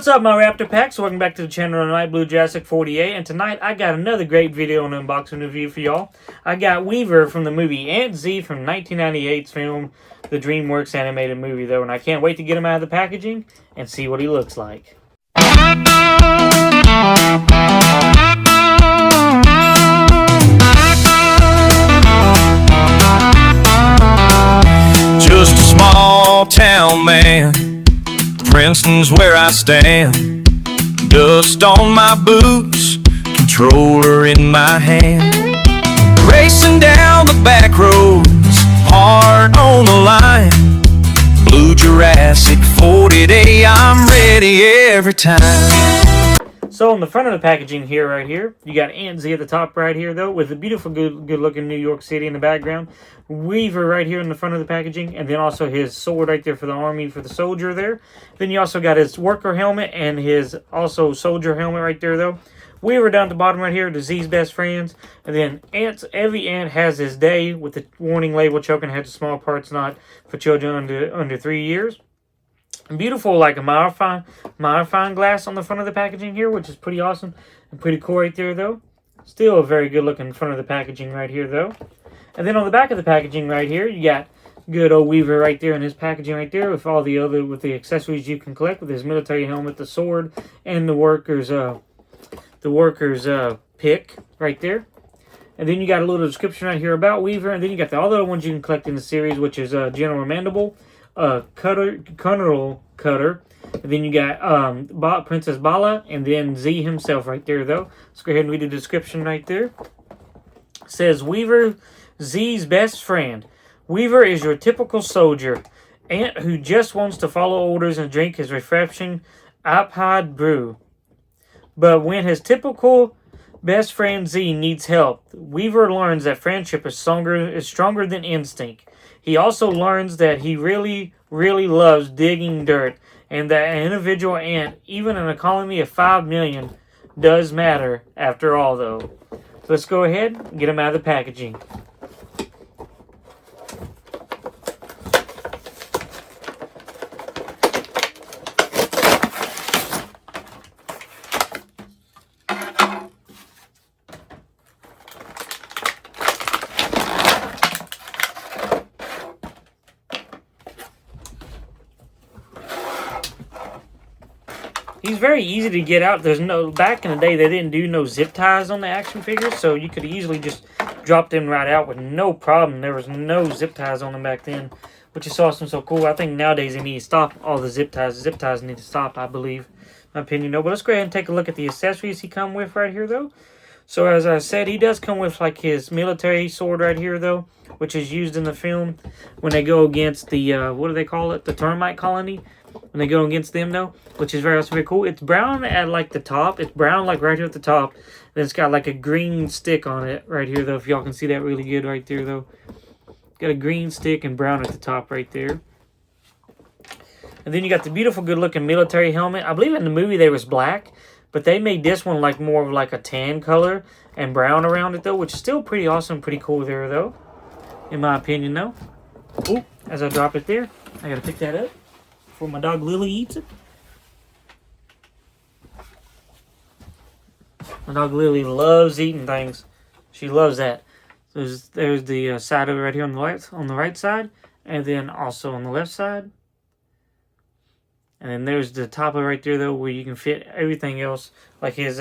What's up, my Raptor Packs? Welcome back to the channel tonight, Blue Jurassic 48, and tonight I got another great video and unboxing review for y'all. I got Weaver from the movie AntZ from 1998's film, the DreamWorks animated movie, though, and I can't wait to get him out of the packaging and see what he looks like. Just a small town man, Princeton's where I stand. Dust on my boots, controller in my hand. Racing down the back roads, heart on the line. Blue Jurassic 40-day, I'm ready every time. So on the front of the packaging here, right here, you got AntZ at the top right here, though, with a beautiful, good-looking New York City in the background. Weaver right here in the front of the packaging, and then also his sword right there for the army, for the soldier there. Then you also got his worker helmet and his also soldier helmet right there, though. Weaver down at the bottom right here, the Z's best friends. And then every ant has his day with the warning label, choking head to small parts not for children under 3 years. Beautiful, like a magnifying glass on the front of the packaging here, which is pretty awesome and pretty cool right there, though. Still a very good looking front of the packaging right here, though. And then on the back of the packaging right here, you got good old Weaver right there in his packaging right there with all the accessories you can collect, with his military helmet, the sword, and the worker's pick right there. And then you got a little description right here about Weaver, and then you got the other ones you can collect in the series, which is General Mandible, Colonel Cutter, and then you got Princess Bala, and then Z himself right there, though. Let's go ahead and read the description right there. It says, Weaver, Z's best friend. Weaver is your typical soldier, ant who just wants to follow orders and drink his refreshing aphid brew. But when his typical best friend Z needs help, Weaver learns that friendship is stronger than instinct. He also learns that he really loves digging dirt, and that an individual ant, even in a colony of 5 million, does matter after all, though. So let's go ahead and get him out of the packaging. He's very easy to get out. Back in the day, they didn't do no zip ties on the action figures, so you could easily just drop them right out with no problem. There was no zip ties on them back then, which is awesome, so cool. I think nowadays they need to stop all the zip ties. Zip ties need to stop, I believe, my opinion, though. But let's go ahead and take a look at the accessories he come with right here, though. So as I said, he does come with like his military sword right here, though, which is used in the film when they go against the, what do they call it? The termite colony. When they go against them, though, which is very cool. It's brown at like the top. It's brown like right here at the top. Then it's got like a green stick on it right here, though. If y'all can see that really good right there, though. Got a green stick and brown at the top right there. And then you got the beautiful, good-looking military helmet. I believe in the movie they was black, but they made this one like more of like a tan color and brown around it, though, which is still pretty awesome, pretty cool there, though, in my opinion, though. Ooh, as I drop it there, I gotta pick that up before my dog Lily eats it. My dog Lily loves eating things. She loves that. There's the side of it right here on the right side, and then also on the left side. And then there's the top of it right there, though, where you can fit everything else, like his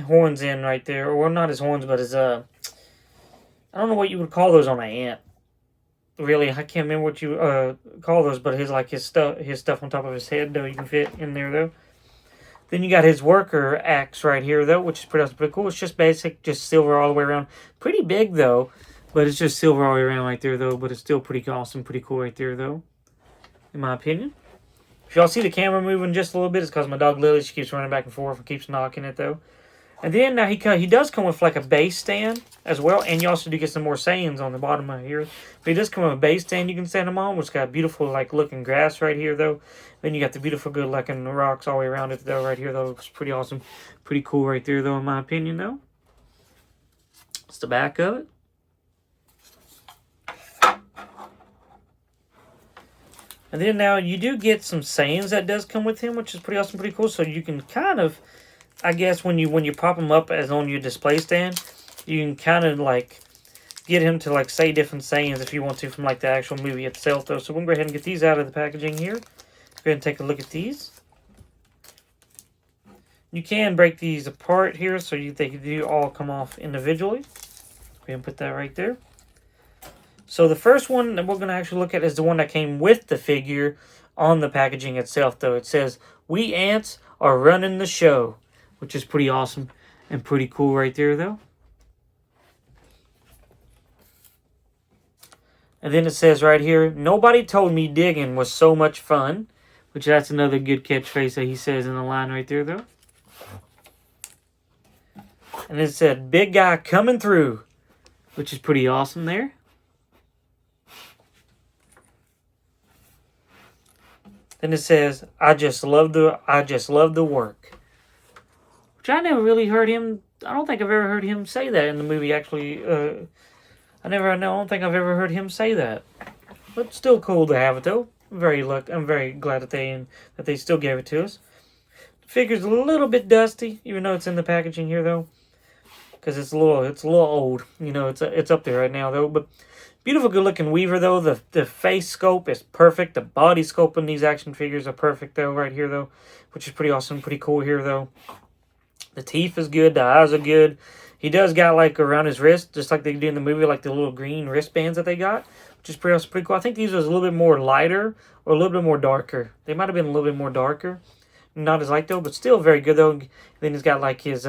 horns in right there, or not his horns, but his I don't know what you would call those on an ant. Really, I can't remember what you call those, but his stuff on top of his head, though, you can fit in there, though. Then you got his worker axe right here, though, which is pretty cool. It's just basic, just silver all the way around. Pretty big, though, but it's just silver all the way around right there, though. But it's still pretty awesome, pretty cool right there, though, in my opinion. If y'all see the camera moving just a little bit, it's because my dog Lily, she keeps running back and forth and keeps knocking it, though. And then now he does come with like a base stand as well, and you also do get some more sayings on the bottom right here. But he does come with a base stand you can stand him on, which got beautiful like looking grass right here, though. Then you got the beautiful good looking rocks all the way around it, though, right here, though. It's pretty awesome, pretty cool right there, though, in my opinion, though. It's the back of it. And then now you do get some sayings that does come with him, which is pretty awesome, pretty cool. So you can kind of, I guess, when you pop him up as on your display stand, you can kind of like get him to like say different sayings if you want to from like the actual movie itself, though. So we'll go ahead and get these out of the packaging here. Go ahead and take a look at these. You can break these apart here, so they do all come off individually. Go ahead and put that right there. So the first one that we're going to actually look at is the one that came with the figure on the packaging itself, though. It says, "We ants are running the show," which is pretty awesome and pretty cool right there, though. And then it says right here, "Nobody told me digging was so much fun," which that's another good catchphrase that he says in the line right there, though. And it said, "Big guy coming through," which is pretty awesome there. Then it says, I just love the work," which I never really heard him. I don't think I've ever heard him say that in the movie. Actually, I don't think I've ever heard him say that. But still cool to have it, though. I'm very glad that they still gave it to us. The figure's a little bit dusty, even though it's in the packaging here, though, because it's a little old. You know, it's up there right now, though. But beautiful, good-looking Weaver, though. The face sculpt is perfect. The body sculpt in these action figures are perfect, though, right here, though, which is pretty awesome, pretty cool here, though. The teeth is good. The eyes are good. He does got, like, around his wrist, just like they do in the movie, like the little green wristbands that they got, which is pretty awesome, pretty cool. I think these was a little bit more lighter or a little bit more darker. They might have been a little bit more darker. Not as light, though, but still very good, though. Then he's got, like, his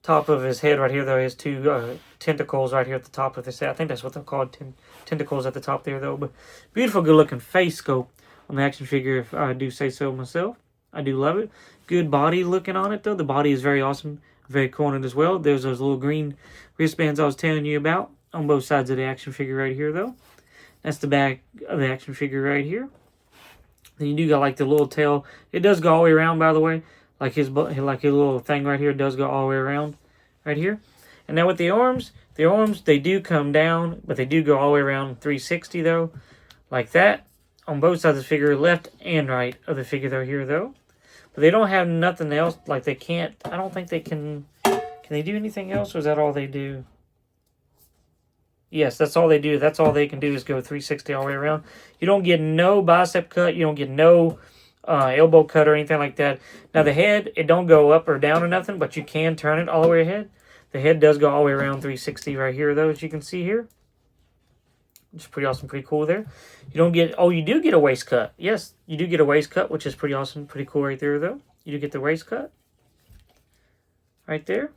top of his head right here, though. His two tentacles right here at the top of his head. I think that's what they're called, tentacles at the top there, though. But beautiful, good-looking face sculpt on the action figure, if I do say so myself. I do love it. Good body looking on it, though. The body is very awesome, very cool on it as well. There's those little green wristbands I was telling you about on both sides of the action figure right here, though. That's the back of the action figure right here. Then you do got, like, the little tail. It does go all the way around, by the way. Like his little thing right here does go all the way around right here. And now with the arms, they do come down, but they do go all the way around 360, though. Like that. On both sides of the figure, left and right of the figure though here, though. But they don't have nothing else. Like, they can't, I don't think they can they do anything else, or is that all they do? Yes, that's all they do. That's all they can do is go 360 all the way around. You don't get no bicep cut. You don't get no elbow cut or anything like that. Now the head, it don't go up or down or nothing, but you can turn it all the way ahead. The head does go all the way around 360 right here, though, as you can see here. Which is pretty awesome, pretty cool there. You don't get, you do get a waist cut. Yes, you do get a waist cut, which is pretty awesome, pretty cool right there, though. You do get the waist cut. Right there.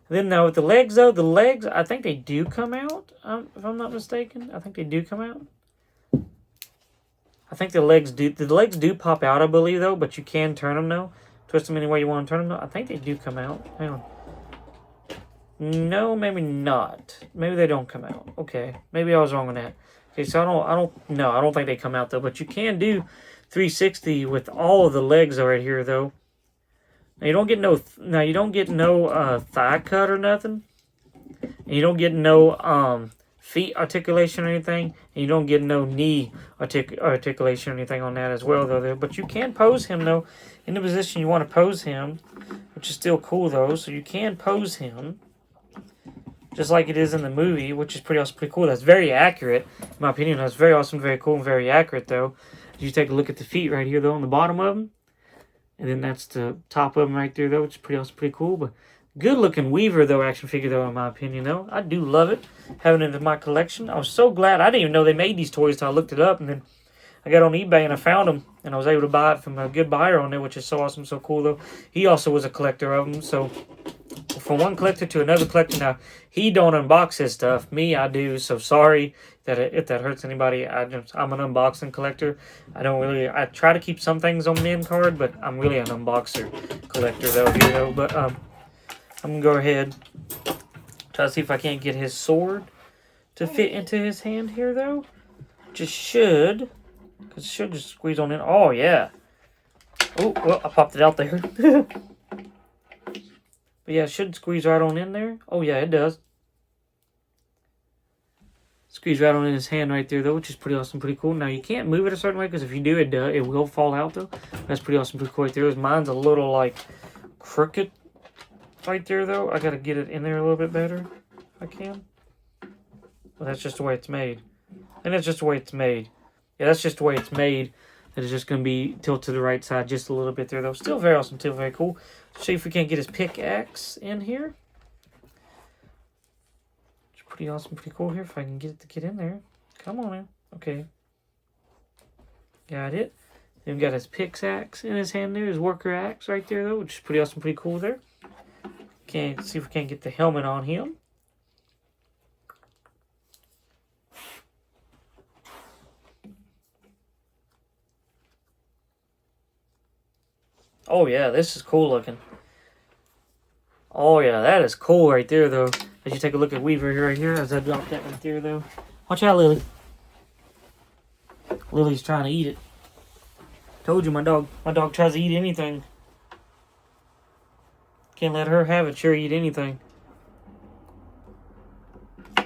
And then now with the legs, though, the legs, I think they do come out, if I'm not mistaken. I think they do come out. I think the legs do pop out, I believe, though, but you can turn them, though. Twist them any way you want to turn them, though. I think they do come out. Hang on. No, maybe not. Maybe they don't come out. Okay, maybe I was wrong on that. Okay, so I don't think they come out, though, but you can do 360 with all of the legs right here, though. Now you don't get no thigh cut or nothing. And you don't get no feet articulation or anything, and you don't get no knee articulation or anything on that as well, though. But you can pose him, though, in the position you want to pose him, which is still cool, though. So you can pose him just like it is in the movie, which is pretty awesome, pretty cool. That's very accurate, in my opinion. That's very awesome, very cool, and very accurate, though. You take a look at the feet right here, though, on the bottom of them, and then that's the top of them right there, though, which is pretty awesome, pretty cool. But good looking Weaver, though, action figure, though, in my opinion, though. I do love it, having it in my collection. I was so glad. I didn't even know they made these toys until I looked it up, and then I got on eBay and I found them, and I was able to buy it from a good buyer on there, which is so awesome, so cool, though. He also was a collector of them, so from one collector to another collector. Now, he don't unbox his stuff. Me, I do, so sorry that if that hurts anybody. I'm an unboxing collector. I try to keep some things on min card, but I'm really an unboxer collector, though, here, though. But I'm going to go ahead, try to see if I can't get his sword to fit into his hand here, though. Just should, because it should just squeeze on in. Oh, yeah. Oh, well, I popped it out there. But yeah, it should squeeze right on in there. Oh, yeah, it does. Squeeze right on in his hand right there, though, which is pretty awesome, pretty cool. Now, you can't move it a certain way, because if you do, it will fall out, though. That's pretty awesome, pretty cool right there. Mine's a little, like, crooked right there, though. I got to get it in there a little bit better, if I can. But that's just the way it's made. And that's just the way it's made. Yeah, that's just the way it's made. That is just going to be tilted to the right side just a little bit there, though. Still very awesome, still very cool. See if we can't get his pickaxe in here. Pretty awesome, pretty cool here. If I can get it to get in there. Come on now. Okay. Got it. Then we got his pickaxe in his hand there. His worker axe right there, though, which is pretty awesome, pretty cool there. Okay, see if we can't get the helmet on him. Oh, yeah, this is cool looking. Oh, yeah, that is cool right there, though. As you take a look at Weaver here, right here, as I drop that right there, though. Watch out, Lily. Lily's trying to eat it. Told you, my dog tries to eat anything. Can't let her have it, sure eat anything. I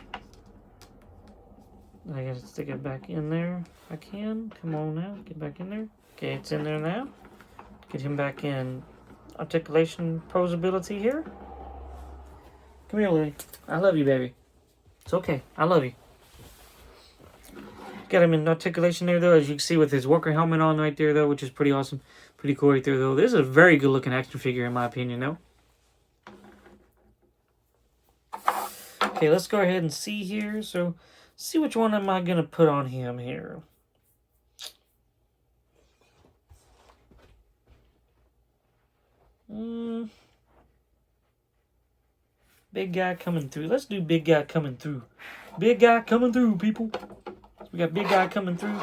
gotta stick it back in there if I can. Come on now, get back in there. Okay, it's in there now. Get him back in articulation posability here. Come here, Lily. I love you, baby. It's okay. I love you. Got him in articulation there, though, as you can see with his worker helmet on right there, though, which is pretty awesome. Pretty cool right there, though. This is a very good-looking action figure, in my opinion, though. Okay, let's go ahead and see here. So, see which one am I going to put on him here. Big guy coming through. Let's do big guy coming through. Big guy coming through, people. We got big guy coming through.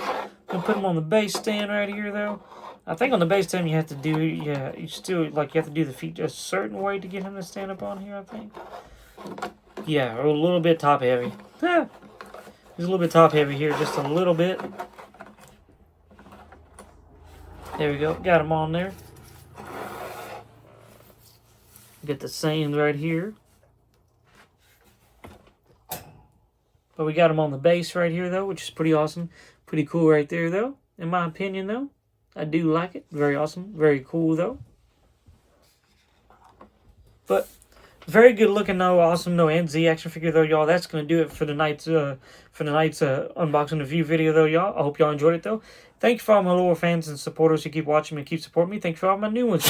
Gonna put him on the base stand right here, though. I think on the base stand you have to do, yeah, you have to do the feet a certain way to get him to stand up on here, I think. Yeah, a little bit top heavy. He's a little bit top heavy here, just a little bit. There we go. Got him on there. Get the sand right here. But we got him on the base right here, though, which is pretty awesome. Pretty cool right there, though. In my opinion, though. I do like it. Very awesome. Very cool, though. But very good looking, though. Awesome, though. AntZ action figure, though, y'all. That's going to do it for the night's unboxing review video, though, y'all. I hope y'all enjoyed it, though. Thank you for all my loyal fans and supporters who keep watching me and keep supporting me. Thank you for all my new ones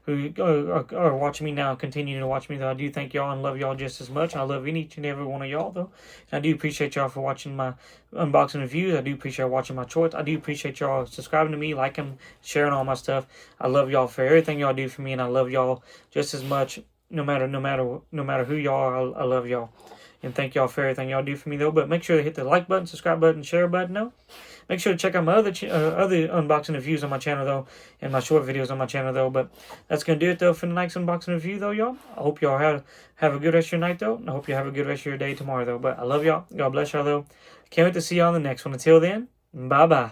who are watching me now, continuing to watch me, though. I do thank y'all and love y'all just as much. I love each and every one of y'all, though. And I do appreciate y'all for watching my unboxing reviews. I do appreciate watching my shorts. I do appreciate y'all subscribing to me, liking, sharing all my stuff. I love y'all for everything y'all do for me, and I love y'all just as much. No matter who y'all are, I love y'all. And thank y'all for everything y'all do for me, though. But make sure to hit the like button, subscribe button, share button, though. Make sure to check out my other unboxing reviews on my channel, though. And my short videos on my channel, though. But that's going to do it, though, for the next unboxing review, though, y'all. I hope y'all have a good rest of your night, though. And I hope you have a good rest of your day tomorrow, though. But I love y'all. God bless y'all, though. Can't wait to see y'all on the next one. Until then, bye-bye.